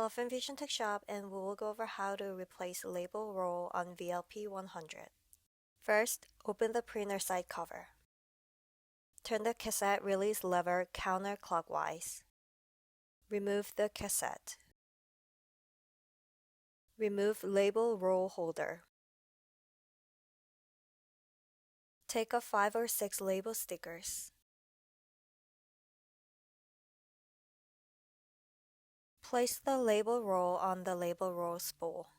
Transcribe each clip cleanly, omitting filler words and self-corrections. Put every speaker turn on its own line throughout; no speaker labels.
Hello from Vision Tech Shop, and we will go over how to replace label roll on VLP-100. First, open the printer side cover. Turn the cassette release lever counterclockwise. Remove the cassette. Remove label roll holder. Take off 5 or 6 label stickers. Place the label roll on the label roll spool.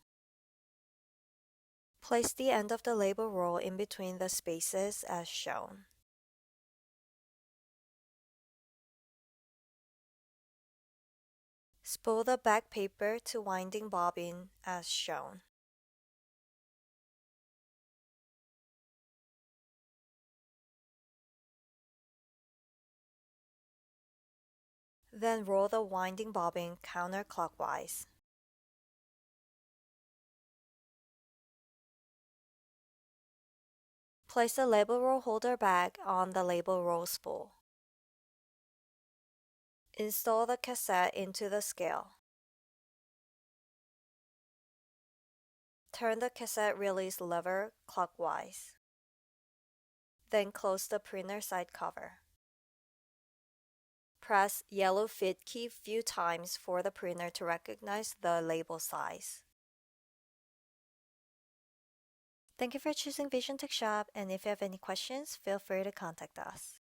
Place the end of the label roll in between the spaces as shown. Spool the back paper to winding bobbin as shown. Then roll the winding bobbin counterclockwise. Place the label roll holder back on the label roll spool. Install the cassette into the scale. Turn the cassette release lever clockwise. Then close the printer side cover. Press yellow fit key few times for the printer to recognize the label size. Thank you for choosing Vision Tech Shop, and if you have any questions, feel free to contact us.